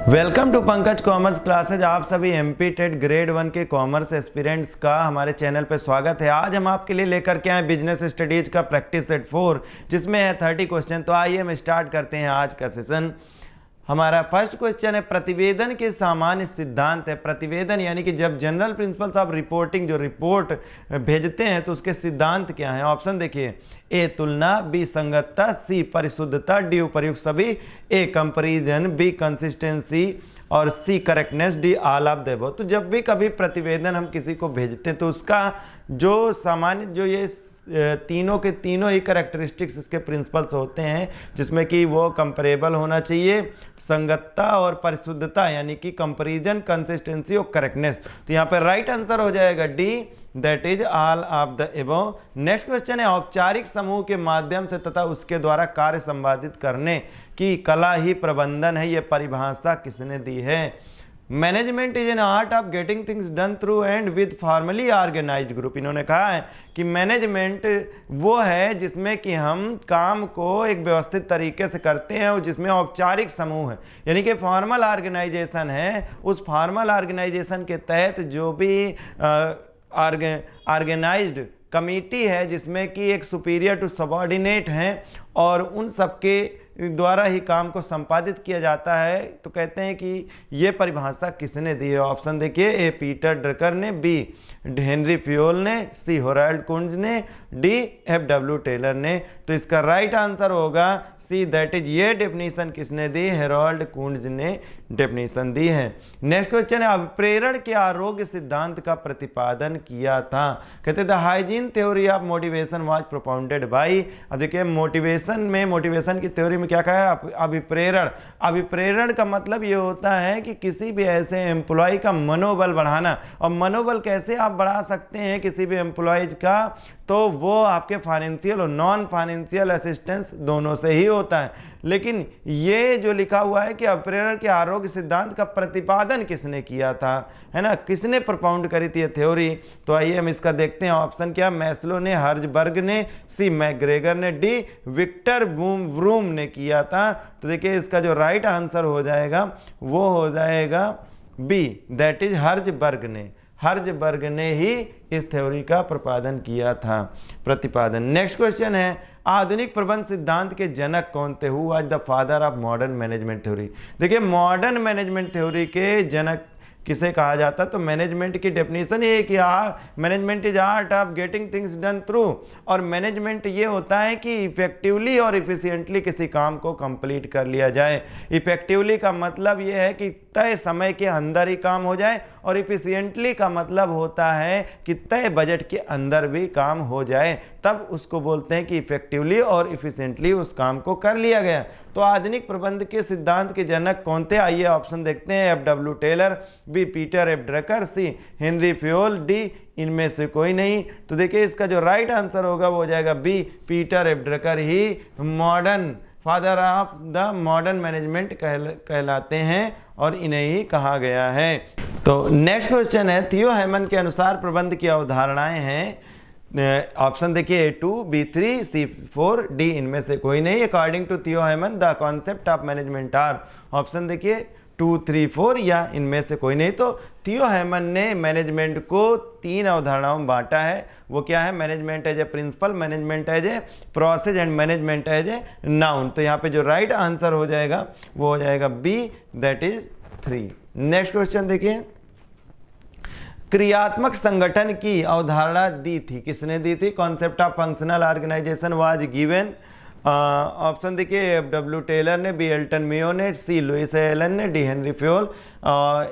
Welcome to Pankaj commerce classes. आप सभी MP TET grade 1 के कॉमर्स एस्पिरेंट्स का हमारे चैनल पर स्वागत है। आज हम आपके लिए लेकर के आए बिजनेस स्टडीज का प्रैक्टिस सेट 4 जिसमें है 30 क्वेश्चन। तो आइए हम स्टार्ट करते हैं आज का सेशन। हमारा फर्स्ट क्वेश्चन है प्रतिवेदन के सामान्य सिद्धांत है। प्रतिवेदन यानी कि जब जनरल प्रिंसिपल्स ऑफ रिपोर्टिंग जो रिपोर्ट भेजते हैं तो उसके सिद्धांत क्या हैं। ऑप्शन देखिए, ए तुलना, बी संगतता, सी परिशुद्धता, डी उपर्युक्त सभी, ए कंपैरिजन, बी कंसिस्टेंसी और C correctness, D all of the above. तो जब भी कभी प्रतिवेदन हम किसी को भेजते हैं तो उसका जो सामान्य जो ये तीनों के तीनों ही करेक्टरिस्टिक्स इसके प्रिंसिपल्स होते हैं, जिसमें कि वो कंपेरेबल होना चाहिए, संगतता और परिशुद्धता यानी कि कंपैरिजन, कंसिस्टेंसी और करेक्टनेस। तो यहाँ पर राइट आंसर हो जाएगा D, that is all of the above. Next question है औपचारिक समूह के माध्यम से तथा उसके द्वारा कार्य संपादित करने की कला ही प्रबंधन है। यह परिभाषा किसने दी है। Management is an art of getting things done through and with formally organised group. इन्होंने कहा है कि मैनेजमेंट वो है जिसमें कि हम काम को एक व्यवस्थित तरीके से करते हैं और जिसमें औपचारिक समूह है यानी कि फॉर्मल ऑर्गेनाइजेशन है। उस फॉर्मल ऑर्गेनाइजेशन के तहत जो भी ऑर्गेनाइज्ड कमिटी है जिसमें कि एक सुपीरियर टू सबऑर्डिनेट हैं और उन सबके द्वारा ही काम को संपादित किया जाता है। तो कहते हैं कि ये परिभाषा किसने दी है। ऑप्शन देखिए, ए पीटर ड्रकर ने, बी हेनरी फ्योल ने, सी होराल्ड कुंज ने, डी एफ.डब्ल्यू. टेलर ने। तो इसका राइट आंसर होगा सी, दैट इज ये डेफिनेशन किसने दी, हेरोल्ड कुंज ने डेफिनेशन दी है। नेक्स्ट क्वेश्चन है अभिप्रेरण के आरोग्य सिद्धांत का प्रतिपादन किया था। कहते the hygiene theory of motivation was propounded by. अब देखिए मोटिवेशन की थ्योरी में क्या कहा है, अभिप्रेरण। अभिप्रेरण का मतलब ये होता है कि किसी भी ऐसे एम्प्लॉय का मनोबल बढ़ाना। और मनोबल कैसे आप बढ़ा सकते हैं किसी भी एम्प्लॉयज का, तो वो आपके फाइनेंशियल और नॉन फाइनेंशियल असिस्टेंस दोनों से ही होता है। लेकिन ये जो लिखा हुआ है कि अभिप्रेरण के आरोग्य सिद्धांत का प्रतिपादन किसने किया था, है ना, किसने प्रोपाउंड करी थी ये थ्योरी। तो आइए हम इसका देखते हैं। ऑप्शन क्या, मैस्लो ने, हर्जबर्ग ने, सी मैकग्रेगर ने, डी विक्टर व्रूम ने किया था। तो देखिए इसका जो राइट आंसर हो जाएगा वो हो जाएगा बी, दैट इज हर्जबर्ग ने ही इस थ्योरी का प्रतिपादन। नेक्स्ट क्वेश्चन है आधुनिक प्रबंध सिद्धांत के जनक कौन थे। Who was the father of modern management theory. देखिए मॉडर्न मैनेजमेंट थ्योरी के जनक किसे कहा जाता है, तो मैनेजमेंट की डेफिनेशन ये है कि management is art of getting things done through. और मैनेजमेंट ये होता है कि इफेक्टिवली और इफिशिएंटली किसी काम को कंप्लीट कर लिया जाए। इफेक्टिवली का मतलब ये है कि तय समय के अंदर ही काम हो जाए, और इफिशिएंटली का मतलब होता है कि तय बजट के अंदर भी काम हो जाए, तब उसको बोलते हैं कि इफेक्टिवली और इफिशिएंटली उस काम को कर लिया गया। तो आधुनिक प्रबंध के सिद्धांत के जनक कौन थे, आइए ऑप्शन देखते हैं। F W. Taylor, B Peter F. Drucker, C Henry Fayol, D इनमें से कोई नहीं। तो देखिए इसका जो राइट आंसर होगा वो हो जाएगा बी, पीटर एफ. ड्रकर ही modern father of the modern management कहलाते हैं और इन्हें ही कहा गया है। तो नेक्स्ट क्वेश्चन है थियो हेमन के अनुसार प्रबंध की अवधारणाएं हैं। ऑप्शन देखिए, A2, B3, C4, D इनमें से कोई नहीं। According to Theo Haimann the concept of management are. Option देखिए 2, 3, 4 या इनमें से कोई नहीं। तो थियो हेमन ने मैनेजमेंट को 3 अवधारणाओं में बांटा है। वो क्या है, management as a principle, management as a process and management as a noun. तो यहाँ पे जो राइट आंसर हो जाएगा वो हो जाएगा B, that is 3। Next question देखिए, क्रियात्मक संगठन की अवधारणा दी थी, किसने दी थी। Concept of functional organisation was given. Option देखिए, एफ.डब्ल्यू. टेलर ने, बी एल्टन मेयो ने, सी लुइस एलन ने, D Henri Fayol.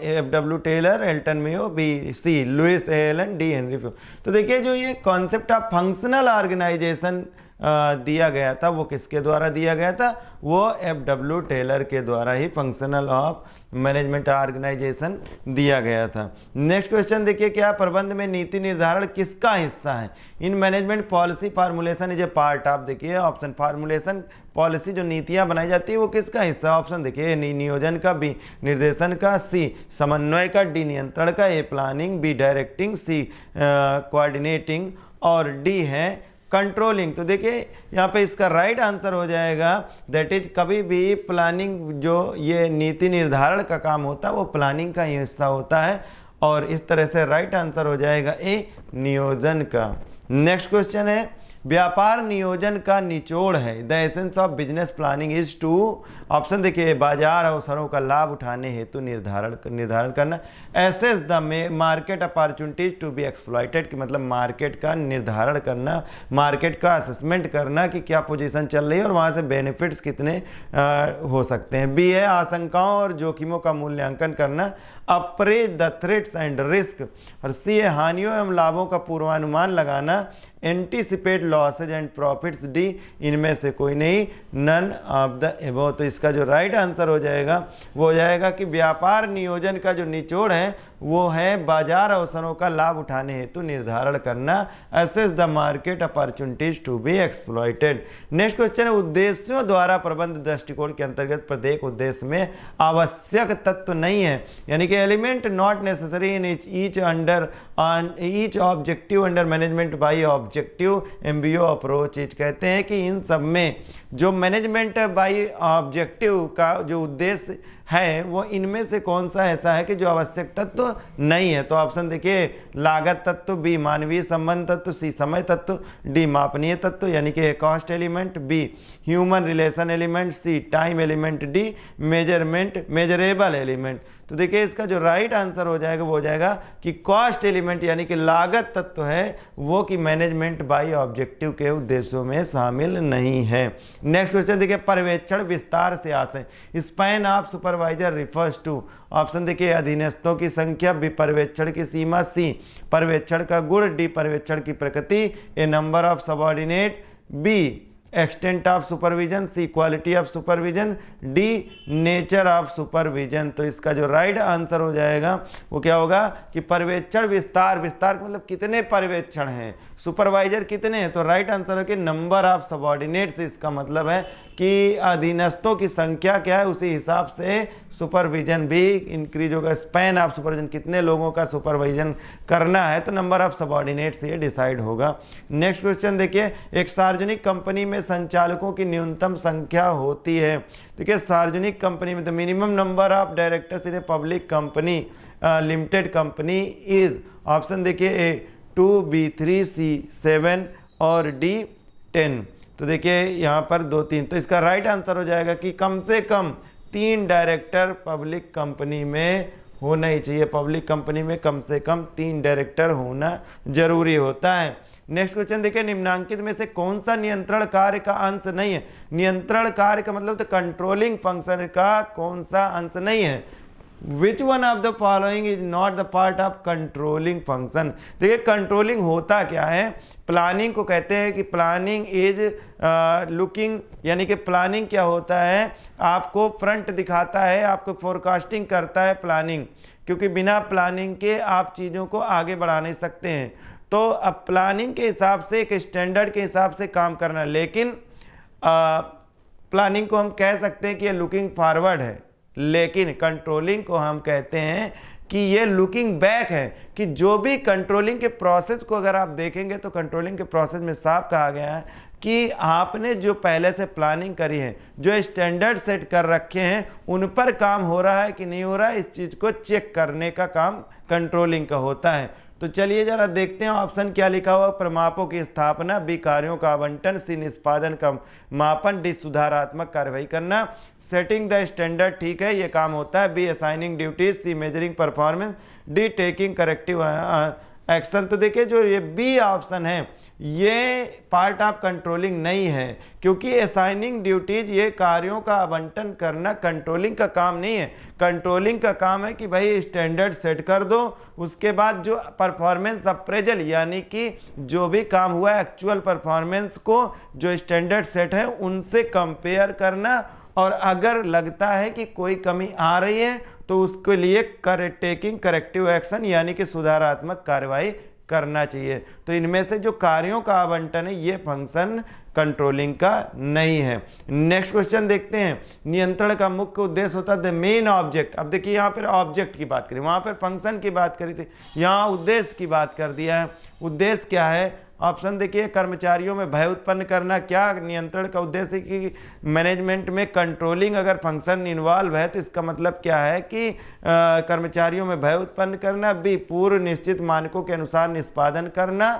F W. Taylor, Elton Mayo, B C Louis Allen, D Henri Fayol. तो देखिए जो ये कॉन्सेप्ट ऑफ फंक्शनल ऑर्गेनाइजेशन दिया गया था वो किसके द्वारा दिया गया था, वो एफ.डब्ल्यू. टेलर के द्वारा ही फंक्शनल ऑफ मैनेजमेंट ऑर्गेनाइजेशन दिया गया था। नेक्स्ट क्वेश्चन देखिए, क्या प्रबंध में नीति निर्धारण किसका हिस्सा है। In management policy formulation is a part of. देखिए ऑप्शन फार्मूलेशन पॉलिसी जो नीतियां बनाई जाती है वो किसका हिस्सा। ऑप्शन देखिए, नियोजन का, बी निर्देशन का, सी समन्वय का, डी नियंत्रण का, A planning, B directing, C coordinating और डी है कंट्रोलिंग। तो देखिए यहाँ पे इसका राइट आंसर हो जाएगा दैट इज, कभी भी प्लानिंग जो ये नीति निर्धारण का काम होता है वो प्लानिंग का ही हिस्सा होता है, और इस तरह से राइट आंसर हो जाएगा ए, नियोजन का। नेक्स्ट क्वेश्चन है, व्यापार नियोजन का निचोड़ है। The essence of business planning is to, option देखिए, बाजार अवसरों का लाभ उठाने हेतु निर्धारण करना, assess the market opportunities to be exploited, कि मतलब मार्केट का निर्धारण करना, मार्केट का असेसमेंट करना कि क्या पोजीशन चल रही है और वहाँ से बेनिफिट्स कितने हो सकते हैं। बी है आशंकाओं और जोखिमों का मूल्यांकन करना, apprise the threats and risk, और सी है हानियों एवं लाभों का पूर्वानुमान लगाना, anticipate losses and profits, D इनमें से कोई नहीं, नन ऑफ द एबव। तो इसका जो राइट आंसर हो जाएगा वो हो जाएगा कि व्यापार नियोजन का जो निचोड़ है वो है बाजार अवसरों का लाभ उठाने हेतु निर्धारण करना, assess the market opportunities to be exploited. Next question है, उद्देश्यों द्वारा प्रबंध दृष्टिकोण के अंतर्गत प्रत्येक उद्देश्य में आवश्यक तत्व नहीं है, यानी कि element not necessary in each objective under management by objective MBO approach etch. कहते हैं कि इन सब में जो मैनेजमेंट बाई ऑब्जेक्टिव का जो उद्देश्य है वो इनमें से कौन सा ऐसा है कि जो आवश्यक तत्व नहीं है। तो ऑप्शन देखिए, लागत तत्व, बी मानवीय संबंध तत्व, सी समय तत्व, डी मापनीय तत्व यानी कि cost element, B human relation element, C time element, D measurable element. तो देखिए इसका जो राइट आंसर हो जाएगा वो हो जाएगा कि कॉस्ट एलिमेंट यानी कि लागत तत्व है वो कि मैनेजमेंट बाई ऑब्जेक्टिव के उद्देश्यों में शामिल नहीं है। नेक्स्ट क्वेश्चन देखिए, पर्यवेक्षण विस्तार से आशय, span of supervisor refers to, option देखिए अधीनस्थों की संख्या, बी पर्यवेक्षण की सीमा, सी पर्यवेक्षण का गुण, डी पर्यवेक्षण की प्रकृति, A number of subordinate, B extent of supervision, C quality of supervision, D nature of supervision. तो इसका जो राइट आंसर हो जाएगा वो क्या होगा कि पर्यवेक्षण विस्तार, विस्तार का मतलब कितने पर्यवेक्षण हैं, सुपरवाइजर कितने हैं, तो राइट आंसर है कि नंबर ऑफ सबऑर्डिनेट्स। इसका मतलब है कि अधीनस्थों की संख्या क्या है उसी हिसाब से सुपरविजन भी इंक्रीज होगा। स्पैन ऑफ सुपरविजन, कितने लोगों का सुपरविजन करना है, तो नंबर ऑफ सबऑर्डिनेट्स ये डिसाइड होगा। नेक्स्ट क्वेश्चन देखिए, एक सार्वजनिक कंपनी में संचालकों की न्यूनतम संख्या होती है। देखिए सार्वजनिक कंपनी में the minimum number of directors in a public company limited company is, option देखिए ए 2, बी 3, सी 7 और डी 10। तो देखिए यहाँ पर 2, 3, तो इसका राइट आंसर हो जाएगा कि कम से कम 3 डायरेक्टर पब्लिक कंपनी में होना ही चाहिए। पब्लिक कंपनी में कम से कम 3 डायरेक्टर होना जरूरी होता है। नेक्स्ट क्वेश्चन देखिए, निम्नांकित में से कौन सा नियंत्रण कार्य का अंश नहीं है। नियंत्रण कार्य का मतलब तो कंट्रोलिंग फंक्शन का कौन सा अंश नहीं है। Which one of the following is not the part of controlling function. देखिए कंट्रोलिंग होता क्या है, प्लानिंग को कहते हैं कि प्लानिंग इज लुकिंग, यानी कि प्लानिंग क्या होता है, आपको फ्रंट दिखाता है, आपको फोरकास्टिंग करता है प्लानिंग, क्योंकि बिना प्लानिंग के आप चीज़ों को आगे बढ़ा नहीं सकते हैं। तो अब प्लानिंग के हिसाब से, एक स्टैंडर्ड के हिसाब से काम करना, लेकिन प्लानिंग को हम कह सकते हैं कि ये लुकिंग फॉरवर्ड है, लेकिन कंट्रोलिंग को हम कहते हैं कि ये लुकिंग बैक है, कि जो भी कंट्रोलिंग के प्रोसेस को अगर आप देखेंगे तो कंट्रोलिंग के प्रोसेस में साफ कहा गया है कि आपने जो पहले से प्लानिंग करी है, जो स्टैंडर्ड सेट कर रखे हैं, उन पर काम हो रहा है कि नहीं हो रहा है, इस चीज़ को चेक करने का काम कंट्रोलिंग का होता है। तो चलिए जरा देखते हैं ऑप्शन क्या लिखा हुआ, प्रमापों की स्थापना, बी कार्यों का आवंटन, सी निष्पादन का मापन, डी सुधारात्मक कार्रवाई करना, सेटिंग द स्टैंडर्ड, ठीक है ये काम होता है, B assigning duties, C measuring performance, D taking corrective action. तो देखिए जो ये बी ऑप्शन है ये पार्ट ऑफ कंट्रोलिंग नहीं है, क्योंकि असाइनिंग ड्यूटीज ये कार्यों का आवंटन करना कंट्रोलिंग का काम नहीं है। कंट्रोलिंग का काम है कि भाई स्टैंडर्ड सेट कर दो, उसके बाद जो परफॉर्मेंस अप्रेजल यानी कि जो भी काम हुआ है एक्चुअल परफॉर्मेंस को जो स्टैंडर्ड सेट है उनसे कंपेयर करना, और अगर लगता है कि कोई कमी आ रही है तो उसके लिए टेकिंग करेक्टिव एक्शन यानी कि सुधारात्मक कार्रवाई करना चाहिए। तो इनमें से जो कार्यों का आवंटन है ये फंक्शन कंट्रोलिंग का नहीं है। नेक्स्ट क्वेश्चन देखते हैं, नियंत्रण का मुख्य उद्देश्य होता है द मेन ऑब्जेक्ट। अब देखिए यहाँ पर ऑब्जेक्ट की बात करी, वहाँ पर फंक्शन की बात करी थी, यहाँ उद्देश्य की बात कर दिया है। उद्देश्य क्या है, ऑप्शन देखिए कर्मचारियों में भय उत्पन्न करना। क्या नियंत्रण का उद्देश्य कि मैनेजमेंट में कंट्रोलिंग अगर फंक्शन इन्वॉल्व है तो इसका मतलब क्या है कि कर्मचारियों में भय उत्पन्न करना। बी पूर्व निश्चित मानकों के अनुसार निष्पादन करना।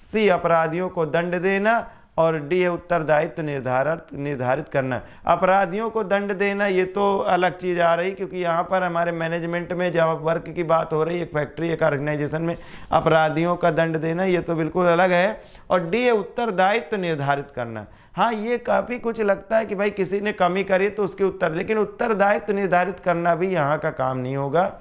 सी अपराधियों को दंड देना। और डी है उत्तरदायित्व निर्धारित करना। अपराधियों को दंड देना ये तो अलग चीज़ आ रही, क्योंकि यहाँ पर हमारे मैनेजमेंट में जब वर्क की बात हो रही है, एक फैक्ट्री एक ऑर्गेनाइजेशन में अपराधियों का दंड देना ये तो बिल्कुल अलग है। और डी है उत्तरदायित्व निर्धारित करना। हाँ, ये काफ़ी कुछ लगता है कि भाई किसी ने कमी करी तो उसके उत्तर, लेकिन उत्तरदायित्व निर्धारित करना भी यहाँ का काम नहीं होगा।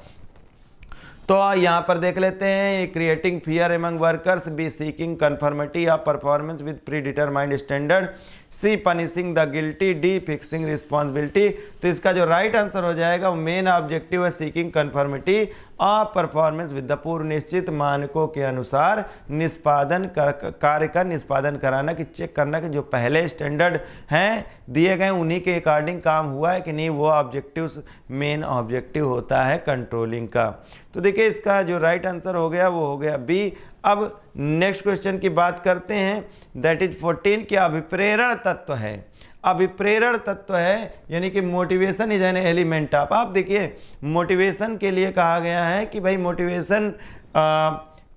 तो यहाँ पर देख लेते हैं, creating fear among workers, B seeking conformity of performance with predetermined standard, C punishing the guilty, D fixing responsibility. तो इसका जो राइट आंसर हो जाएगा वो मेन ऑब्जेक्टिव है seeking conformity of performance with the पूर्व निश्चित मानकों के अनुसार निष्पादन कार्य का निष्पादन कराना, कि चेक करना कि जो पहले स्टैंडर्ड हैं दिए गए उन्हीं के अकॉर्डिंग काम हुआ है कि नहीं, वो ऑब्जेक्टिव मेन ऑब्जेक्टिव होता है कंट्रोलिंग का। तो देखिए इसका जो राइट आंसर हो गया वो हो गया बी। अब नेक्स्ट क्वेश्चन की बात करते हैं, दैट इज 14। क्या अभिप्रेरण तत्व है? अभिप्रेरण तत्व है यानी कि motivation is an element of. आप देखिए मोटिवेशन के लिए कहा गया है कि भाई मोटिवेशन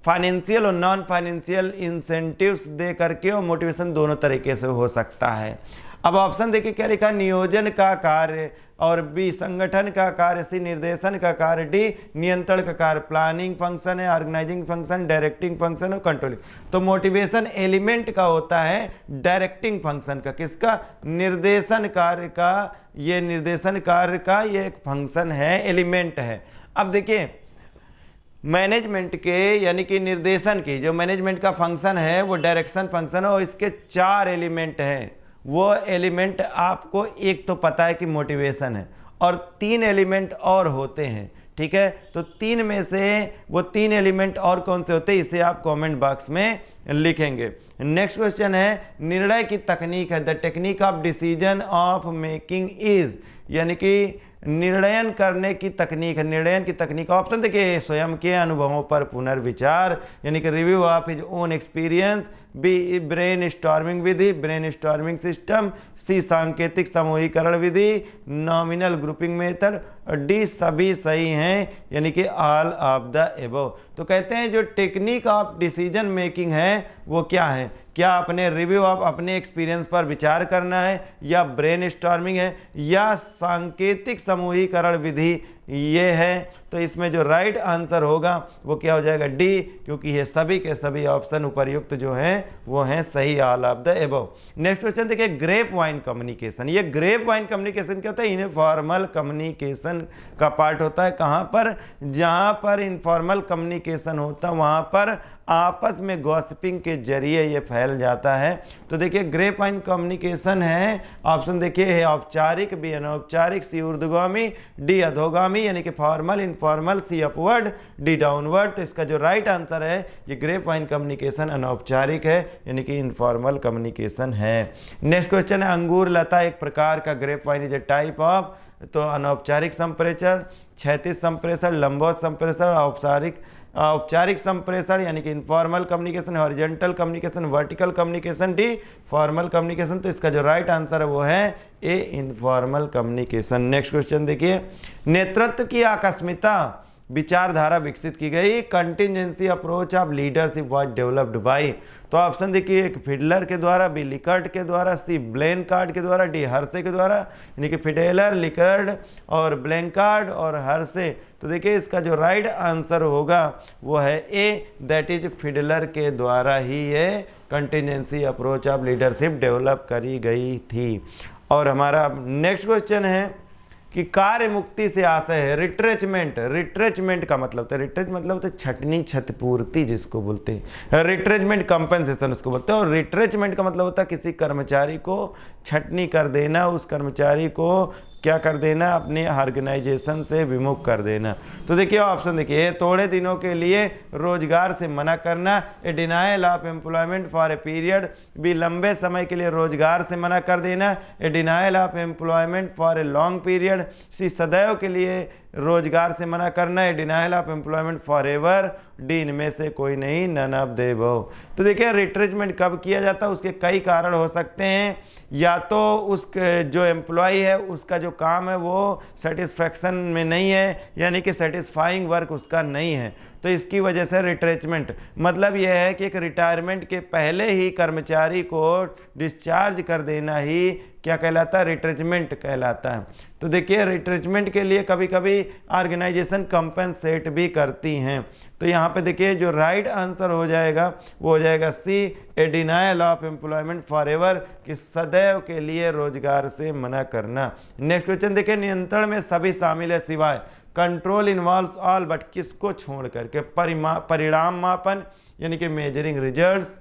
फाइनेंशियल और नॉन फाइनेंशियल इंसेंटिव्स दे करके, और मोटिवेशन दोनों तरीके से हो सकता है। अब ऑप्शन देखिए क्या लिखा, नियोजन का कार्य, और बी संगठन का कार्य, सी निर्देशन का कार्य, डी नियंत्रण का कार्य। प्लानिंग फंक्शन है, ऑर्गेनाइजिंग फंक्शन, डायरेक्टिंग फंक्शन और कंट्रोलिंग। तो मोटिवेशन एलिमेंट का होता है डायरेक्टिंग फंक्शन का, किसका? निर्देशन कार्य का। ये निर्देशन कार्य का ये एक फंक्शन है, एलिमेंट है। अब देखिए मैनेजमेंट के यानी कि निर्देशन की जो मैनेजमेंट का फंक्शन है वो डायरेक्शन फंक्शन है, और इसके 4 एलिमेंट हैं। वो एलिमेंट आपको एक तो पता है कि मोटिवेशन है, और 3 एलिमेंट और होते हैं, ठीक है। तो 3 में से वो 3 एलिमेंट और कौन से होते हैं, इसे आप कमेंट बॉक्स में लिखेंगे। नेक्स्ट क्वेश्चन है, निर्णय की तकनीक है, the technique of decision of making is, यानी कि निर्णयन करने की तकनीक है। निर्णयन की तकनीक ऑप्शन देखिए, स्वयं के अनुभवों पर पुनर्विचार यानी कि review of his own experience, B brainstorming विधि, ब्रेन स्टॉर्मिंग सिस्टम, सी सांकेतिक समूहीकरण विधि, नॉमिनल ग्रुपिंग मेथड, डी सभी सही हैं यानी कि ऑल ऑफ द एबव। तो कहते हैं जो टेक्निक ऑफ डिसीजन मेकिंग है वो क्या है, क्या अपने रिव्यू ऑफ अपने एक्सपीरियंस पर विचार करना है, या ब्रेन स्टॉर्मिंग है, या सांकेतिक समूहीकरण विधि ये है। तो इसमें जो राइट आंसर होगा वो क्या हो जाएगा, डी, क्योंकि ये सभी के सभी ऑप्शन उपर्युक्त जो हैं वो हैं सही, all of the above. Next question देखिए, ग्रेप वाइन कम्युनिकेशन। ये ग्रेप वाइन कम्युनिकेशन क्या होता है, इनफॉर्मल कम्युनिकेशन का पार्ट होता है। कहाँ पर? जहाँ पर इनफॉर्मल कम्युनिकेशन होता है वहाँ पर आपस में गॉसिपिंग के जरिए ये फैल जाता है। तो देखिए ग्रेप वाइन कम्युनिकेशन है, ऑप्शन देखिए है औपचारिक, बी अनौपचारिक, सी ऊर्ध्वगामी, डी अधोगामी यानी कि फॉर्मल इनफॉर्मल, सी अपवर्ड, डी डाउनवर्ड। तो इसका जो राइट आंसर है ये ग्रेप वाइन कम्युनिकेशन अनौपचारिक है यानी कि इनफॉर्मल कम्युनिकेशन है। नेक्स्ट क्वेश्चन है, अंगूर लता एक प्रकार का grapevine is a type of. तो अनौपचारिक संप्रेषण, क्षैतिज संप्रेषण, लंबवत संप्रेषण, औपचारिक संप्रेषण यानी कि informal communication, horizontal communication, vertical communication, D formal communication. तो इसका जो राइट आंसर है वो है ए, इनफॉर्मल कम्युनिकेशन। नेक्स्ट क्वेश्चन देखिए, नेतृत्व की आकस्मिकता विचारधारा विकसित की गई, contingency approach of leadership was developed by. तो ऑप्शन देखिए, एक फिडलर के द्वारा, बी लिकर्ट के द्वारा, सी ब्लेनकार्ड के द्वारा, डी हर्से के द्वारा। यानी कि फिडेलर, लिकर्ट और ब्लेनकार्ड और हर्से। तो देखिए इसका जो राइट आंसर होगा वो है ए, दैट इज फिडलर के द्वारा ही ये contingency approach of leadership develop करी गई थी। और हमारा नेक्स्ट क्वेश्चन है कि कार्य मुक्ति से आशय है रिट्रेचमेंट। रिट्रेचमेंट का मतलब होता है, रिट्रेच मतलब होता है छटनी, क्षतिपूर्ति जिसको बोलते हैं। रिट्रेचमेंट कंपनसेशन उसको बोलते हैं। और रिट्रेचमेंट का मतलब होता है किसी कर्मचारी को छटनी कर देना, उस कर्मचारी को क्या कर देना, अपने ऑर्गेनाइजेशन से विमुख कर देना। तो देखिए ऑप्शन देखिए, थोड़े दिनों के लिए रोजगार से मना करना, A denial of employment for a period, B लंबे समय के लिए रोजगार से मना कर देना, A denial of employment for a long period, C सदैव के लिए रोजगार से मना करना है, denial of employment forever, D इनमें से कोई नहीं, नन ऑफ दे अबव। तो देखिए रिट्रेंचमेंट कब किया जाता है, उसके कई कारण हो सकते हैं। या तो उस जो एम्प्लॉय है उसका जो काम है वो सेटिस्फैक्शन में नहीं है, यानी कि सेटिस्फाइंग वर्क उसका नहीं है, तो इसकी वजह से रिट्रेंचमेंट। मतलब यह है कि एक रिटायरमेंट के पहले ही कर्मचारी को डिस्चार्ज कर देना ही क्या कहलाता है, रिट्रेंचमेंट कहलाता है। तो देखिए रिट्रेंचमेंट के लिए कभी कभी ऑर्गेनाइजेशन कंपनसेट भी करती हैं। तो यहाँ पे देखिए जो राइट आंसर हो जाएगा वो हो जाएगा C, A denial of employment forever, कि सदैव के लिए रोजगार से मना करना। नेक्स्ट क्वेश्चन देखिए, नियंत्रण में सभी शामिल है सिवाय, कंट्रोल इन्वॉल्व्स ऑल बट किसको छोड़ करके, परिणाम मापन यानी कि मेजरिंग रिजल्ट्स,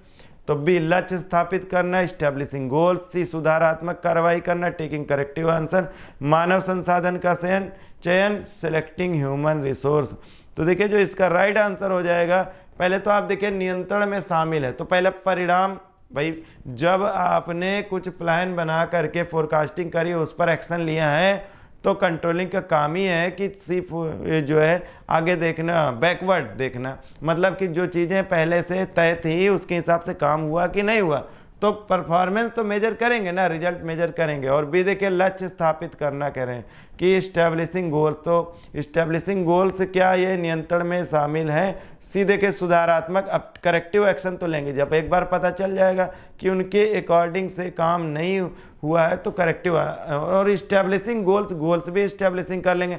तो बी लक्ष्य स्थापित करना, स्टैब्लिशिंग गोल्स, सी सुधारात्मक कार्रवाई करना, टेकिंग करेक्टिव आंसर, मानव संसाधन का चयन, सेलेक्टिंग ह्यूमन रिसोर्स। तो देखिए जो इसका राइट आंसर हो जाएगा, पहले तो आप देखिए नियंत्रण में शामिल है, तो पहले परिणाम, भाई जब आपने कुछ प्लान बना करके फोरकास्टिंग करी, उस पर एक्शन लिया है, तो कंट्रोलिंग का काम ही है कि सिर्फ जो है आगे देखना, बैकवर्ड देखना, मतलब कि जो चीज़ें पहले से तय थी उसके हिसाब से काम हुआ कि नहीं हुआ, तो परफॉर्मेंस तो मेजर करेंगे ना, रिजल्ट मेजर करेंगे। और भी देखिए लक्ष्य स्थापित करना कह रहे हैं कि इस्टेब्लिशिंग गोल्स, तो इस्टेब्लिशिंग गोल्स क्या ये नियंत्रण में शामिल है। सी देखिए सुधारात्मक, अब करेक्टिव एक्शन तो लेंगे, जब एक बार पता चल जाएगा कि उनके अकॉर्डिंग से काम नहीं हुआ है तो करेक्टिव, और इस्टेब्लिशिंग गोल्स भी इस्टेब्लिशिंग कर लेंगे।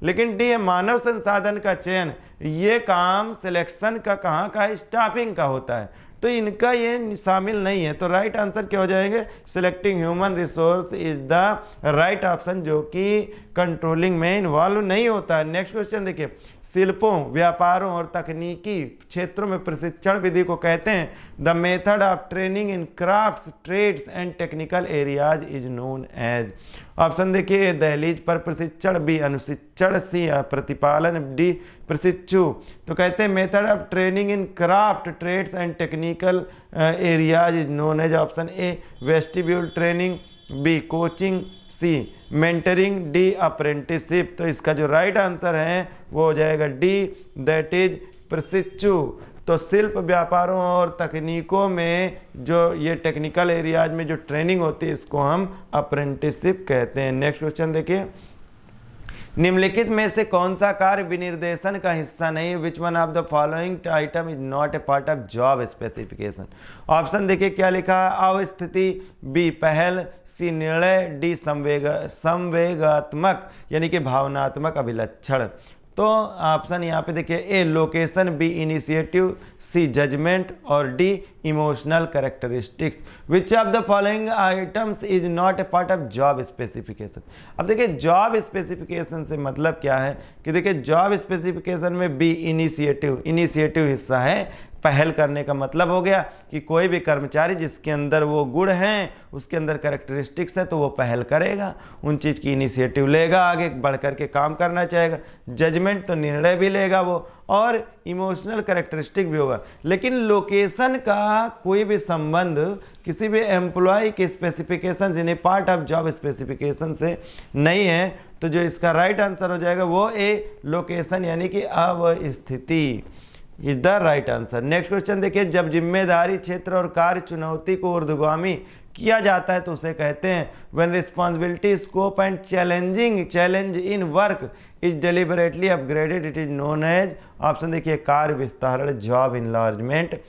लेकिन डी है मानव संसाधन का चयन, ये काम सिलेक्शन का कहाँ का है, स्टाफिंग का होता है, तो इनका ये शामिल नहीं है। तो राइट आंसर क्या हो जाएंगे, selecting human resource is the right option, जो कि कंट्रोलिंग में इन्वॉल्व नहीं होता है। नेक्स्ट क्वेश्चन देखिए, शिल्पों, व्यापारों और तकनीकी क्षेत्रों में प्रशिक्षण विधि को कहते हैं the method of training in crafts, trades and technical areas is known as. Option देखिए दहलीज पर प्रशिक्षण, बी अनुशिक्षण, सी प्रतिपालन, डी प्रशिक्षु। तो कहते हैं method of training in craft, trades and technical areas is known as. Option A vestibule training, B coaching, C mentoring, D apprenticeship. तो इसका जो राइट आंसर है वो हो जाएगा डी, दैट इज प्रशिक्षु। तो शिल्प, व्यापारों और तकनीकों में जो ये टेक्निकल एरियाज में जो ट्रेनिंग होती है इसको हम अप्रेंटिसशिप कहते हैं। नेक्स्ट क्वेश्चन देखिए, निम्नलिखित में से कौन सा कार्य विनिर्देशन का हिस्सा नहीं है, which one of the following item is not a part of job specification. Option देखिए क्या लिखा है, अवस्थिति, बी पहल, सी निर्णय, डी संवेगात्मक यानी कि भावनात्मक अभिलक्षण। तो ऑप्शन यहाँ पे देखिए ए लोकेशन, बी इनिशिएटिव, सी जजमेंट और D emotional characteristics. Which of the following items is not a part of job specification. अब देखिए जॉब स्पेसिफिकेशन से मतलब क्या है कि देखिए जॉब स्पेसिफिकेशन में बी इनिशिएटिव हिस्सा है, पहल करने का मतलब हो गया कि कोई भी कर्मचारी जिसके अंदर वो गुण हैं, उसके अंदर कैरेक्टरिस्टिक्स है, तो वो पहल करेगा, उन चीज़ की इनिशिएटिव लेगा, आगे बढ़ कर के काम करना चाहेगा। जजमेंट तो निर्णय भी लेगा वो, और इमोशनल कैरेक्टरिस्टिक भी होगा। लेकिन लोकेशन का कोई भी संबंध किसी भी एम्प्लॉय के स्पेसिफिकेशन यानी पार्ट ऑफ जॉब स्पेसिफिकेशन से नहीं है। तो जो इसका राइट आंसर हो जाएगा वो ए लोकेशन यानी कि अवस्थिति is the right answer. Next question देखिए, जब जिम्मेदारी क्षेत्र और कार्य चुनौती को ऊर्ध्वगामी किया जाता है तो उसे कहते हैं when responsibility, scope and challenge in work is deliberately upgraded, it is known as. Option देखिए कार्य विस्तारण, जॉब इनलार्जमेंट,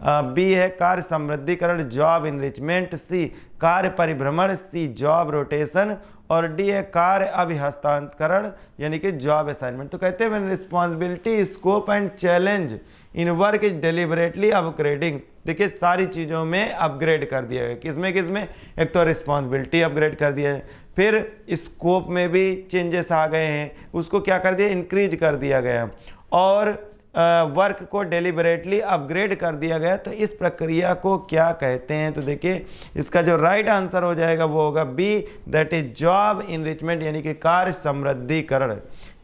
बी है कार्य समृद्धिकरण, जॉब इनरिचमेंट, सी कार्य परिभ्रमण, सी जॉब रोटेशन, और डी है कार्य अभिहस्तांतरण यानी कि जॉब असाइनमेंट। तो कहते हैं responsibility, scope and challenge in work is deliberately upgrading. देखिए सारी चीज़ों में अपग्रेड कर दिया गया, किसमें एक तो रिस्पॉन्सिबिलिटी अपग्रेड कर दिया है, फिर स्कोप में भी चेंजेस आ गए हैं, उसको क्या कर दिया, इंक्रीज कर दिया गया, और वर्क को डेलिबरेटली अपग्रेड कर दिया गया। तो इस प्रक्रिया को क्या कहते हैं, तो देखिए इसका जो राइट आंसर हो जाएगा वो होगा B, that is job enrichment यानी कि कार्य समृद्धिकरण।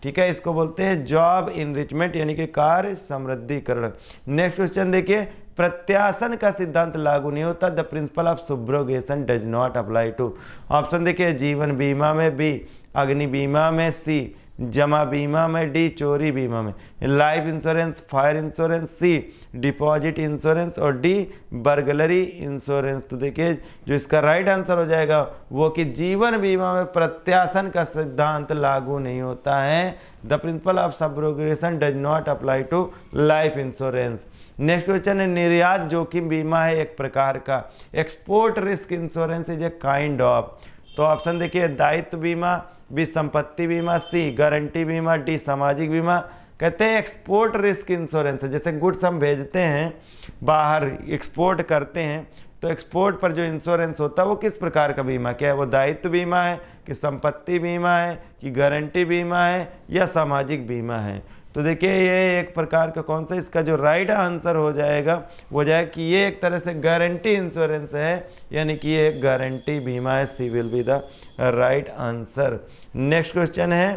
ठीक है, इसको बोलते हैं जॉब इनरिचमेंट यानी कि कार्य समृद्धिकरण। नेक्स्ट क्वेश्चन देखिए, प्रत्यासन का सिद्धांत लागू नहीं होता, the principle of subrogation does not apply to. Option देखिए जीवन बीमा में, बी अग्नि बीमा में, सी जमा बीमा में, डी चोरी बीमा में, लाइफ इंश्योरेंस, फायर इंश्योरेंस, सी डिपॉजिट इंश्योरेंस और डी बर्गलरी इंश्योरेंस। तो देखिए जो इसका राइट आंसर हो जाएगा वो कि जीवन बीमा में प्रत्यासन का सिद्धांत लागू नहीं होता है। The principle of subrogation does not apply to life insurance. Next question है, निर्यात जोखिम बीमा है एक प्रकार का, export risk insurance is a kind of. तो ऑप्शन देखिए, दायित्व बीमा, बी संपत्ति बीमा, सी गारंटी बीमा, डी सामाजिक बीमा। कहते हैं एक्सपोर्ट रिस्क इंश्योरेंस है, जैसे गुड्स हम भेजते हैं बाहर, एक्सपोर्ट करते हैं, तो एक्सपोर्ट पर जो इंश्योरेंस होता है वो किस प्रकार का बीमा, क्या है वो दायित्व बीमा है कि संपत्ति बीमा है कि गारंटी बीमा है या सामाजिक बीमा है। तो देखिए ये एक प्रकार का कौन सा, इसका जो राइट आंसर हो जाएगा वो जाएगा कि ये एक तरह से गारंटी इंश्योरेंस है, यानी कि ये एक गारंटी बीमा है। C will be the right answer. Next question है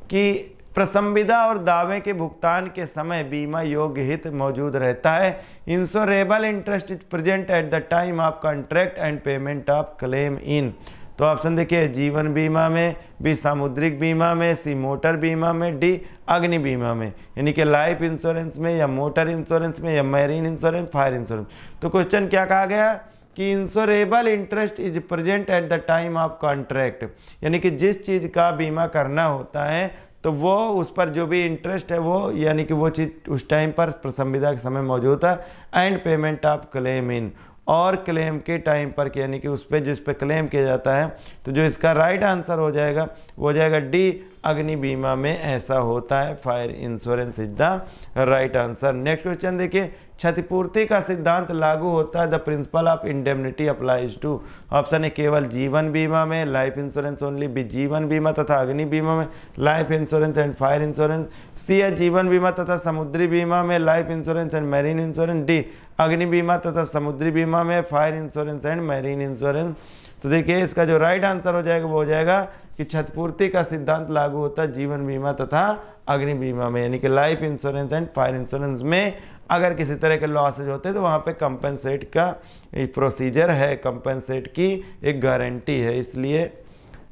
कि प्रसंविदा और दावे के भुगतान के समय बीमा योग्य हित मौजूद रहता है। Insurable interest is present at the time of contract and payment of claim in. तो ऑप्शन देखिए, जीवन बीमा में, बी सामुद्रिक बीमा में, सी मोटर बीमा में, डी अग्नि बीमा में, यानी कि लाइफ इंश्योरेंस में या मोटर इंश्योरेंस में या मैरीन इंश्योरेंस, फायर इंश्योरेंस। तो क्वेश्चन क्या कहा गया कि insurable interest is present at the time of contract, यानी कि जिस चीज़ का बीमा करना होता है तो वो उस पर जो भी इंटरेस्ट है वो, यानी कि वो चीज़ उस टाइम पर प्रसंविदा के समय मौजूद है। And payment of claim in, और क्लेम के टाइम पर, यानी कि उस पर जिस पे क्लेम किया जाता है। तो जो इसका राइट आंसर हो जाएगा वो हो जाएगा डी अग्नि बीमा में ऐसा होता है। Fire insurance is the right answer. Next question देखिए, क्षतिपूर्ति का सिद्धांत लागू होता है। The principle of indemnity applies to. Option है केवल जीवन बीमा में, लाइफ इंश्योरेंस ओनली, बी जीवन बीमा तथा अग्नि बीमा में, life insurance and fire insurance, C है जीवन बीमा तथा समुद्री बीमा में, life insurance and marine insurance, D अग्नि बीमा तथा समुद्री बीमा में, fire insurance and marine insurance. तो देखिए इसका जो राइट आंसर हो जाएगा वो हो जाएगा कि क्षतिपूर्ति का सिद्धांत लागू होता है जीवन बीमा तथा अग्नि बीमा में, यानी कि life insurance and fire insurance में अगर किसी तरह के लॉसेज होते हैं तो वहाँ पे कंपनसेट का प्रोसीजर है, कंपनसेट की एक गारंटी है। इसलिए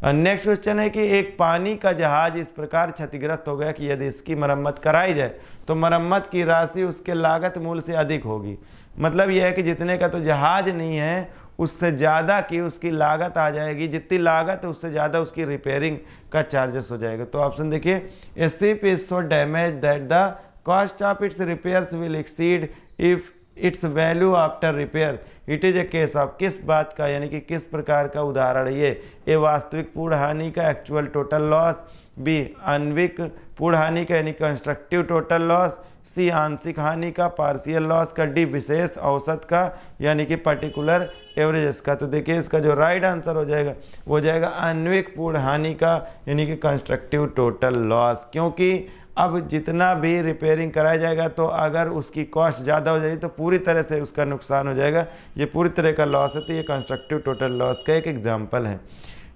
नेक्स्ट क्वेश्चन है कि एक पानी का जहाज इस प्रकार क्षतिग्रस्त हो गया कि यदि इसकी मरम्मत कराई जाए तो मरम्मत की राशि उसके लागत मूल्य से अधिक होगी। मतलब यह है कि जितने का तो जहाज नहीं है उससे ज़्यादा की उसकी लागत आ जाएगी, जितनी लागत है उससे ज़्यादा उसकी रिपेयरिंग का चार्जेस हो जाएगा। तो ऑप्शन देखिए, ए ship is so damage that the cost of its repairs will exceed if it's value after repair, it is a case of. किस बात का, यानी कि किस प्रकार का उदाहरण ये, ए वास्तविक पूर्ण हानि का एक्चुअल टोटल लॉस, बी आणविक पूर्ण हानि का यानी कंस्ट्रक्टिव टोटल लॉस, सी आंशिक हानि का पार्शियल लॉस का, डी विशेष औसत का यानी कि पर्टिकुलर एवरेजेस का। तो देखिए इसका जो राइट आंसर हो जाएगा वो हो जाएगा आणविक पूर्ण हानि का यानी कि कंस्ट्रक्टिव टोटल लॉस, क्योंकि अब जितना भी रिपेयरिंग कराया जाएगा तो अगर उसकी कॉस्ट ज़्यादा हो जाएगी तो पूरी तरह से उसका नुकसान हो जाएगा, ये पूरी तरह का लॉस है। तो ये कंस्ट्रक्टिव टोटल लॉस का एक एग्जाम्पल है।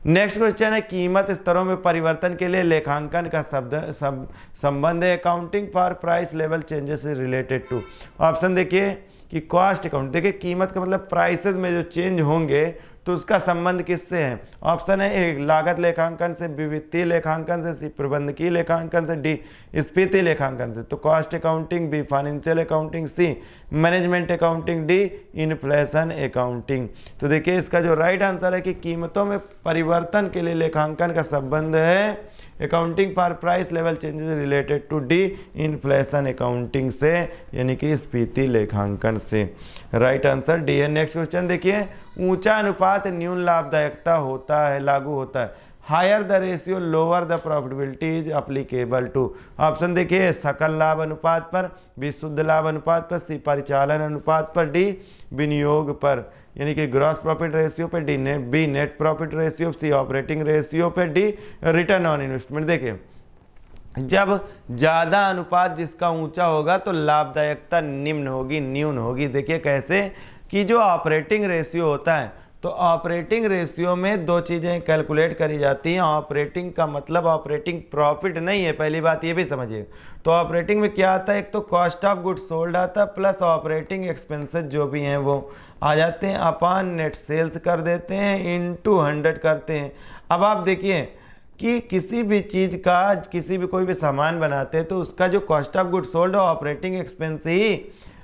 नेक्स्ट क्वेश्चन है, कीमत स्तरों में परिवर्तन के लिए लेखांकन का संबंध है। Accounting for price level changes is related to. Option देखिए कि कॉस्ट अकाउंट, देखिए कीमत का मतलब प्राइसेस में जो चेंज होंगे तो उसका संबंध किससे है। ऑप्शन है ए लागत लेखांकन से, बी वित्तीय लेखांकन से, सी प्रबंधकीय लेखांकन से, डी स्फीति लेखांकन से। तो cost accounting, B financial accounting, C management accounting, D inflation accounting. तो देखिए इसका जो राइट आंसर है कि कीमतों में परिवर्तन के लिए लेखांकन का संबंध है accounting for price level changes related to D inflation accounting से, यानी कि स्फीति लेखांकन से। राइट आंसर डी है। नेक्स्ट क्वेश्चन देखिए, ऊंचा अनुपात न्यून लाभदायकता होता है, लागू होता है। Higher the ratio lower the profitability is applicable to. Option देखिए, सकल लाभ अनुपात पर, बी शुद्ध लाभ अनुपात पर, सी परिचालन अनुपात पर, डी विनियोग पर यानी कि ग्रॉस प्रॉफिट रेशियो पे, D net, B net profit ratio, C operating ratio पे, डी रिटर्न ऑन इन्वेस्टमेंट। देखिए जब ज़्यादा अनुपात जिसका ऊंचा होगा तो लाभदायकता निम्न होगी, न्यून होगी। देखिए कैसे कि जो ऑपरेटिंग रेशियो होता है तो ऑपरेटिंग रेशियो में दो चीज़ें कैलकुलेट करी जाती हैं। ऑपरेटिंग का मतलब ऑपरेटिंग प्रॉफिट नहीं है, पहली बात ये भी समझिए। तो ऑपरेटिंग में क्या आता है, एक तो कॉस्ट ऑफ गुड्स सोल्ड आता है प्लस ऑपरेटिंग एक्सपेंसेस जो भी हैं वो आ जाते हैं, अपॉन नेट सेल्स कर देते हैं, इनटू 100 करते हैं। अब आप देखिए कि किसी भी चीज़ का, किसी भी कोई भी सामान बनाते हैं तो उसका जो कॉस्ट ऑफ गुड सोल्ड और ऑपरेटिंग एक्सपेंस ही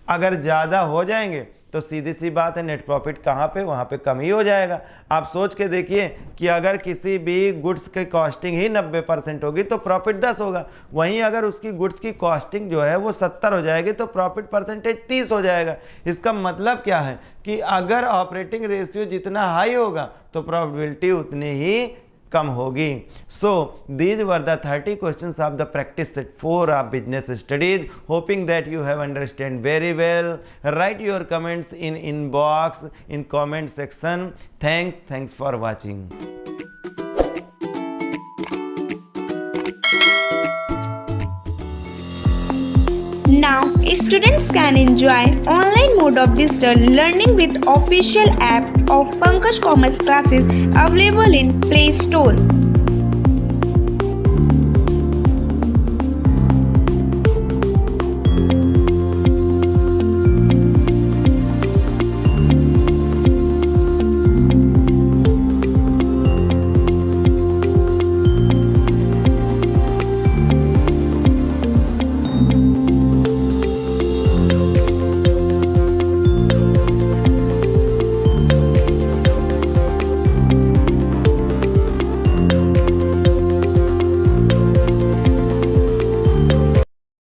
अगर ज़्यादा हो जाएंगे तो सीधी सी बात है नेट प्रॉफिट कहाँ पे, वहाँ पे कम ही हो जाएगा। आप सोच के देखिए कि अगर किसी भी गुड्स की कॉस्टिंग ही 90% होगी तो प्रॉफिट 10 होगा, वहीं अगर उसकी गुड्स की कॉस्टिंग जो है वो 70 हो जाएगी तो प्रॉफिट परसेंटेज 30 हो जाएगा। इसका मतलब क्या है कि अगर ऑपरेटिंग रेशियो जितना हाई होगा तो प्रॉफिटेबिलिटी उतनी ही कम होगी। सो these were the 30 questions of the practice set 4 of business studies. Hoping that you have understand very well. Write your comments in inbox in comment section. Thanks for watching. Now, students can enjoy online mode of digital learning with official app of Pankaj Commerce Classes available in Play Store.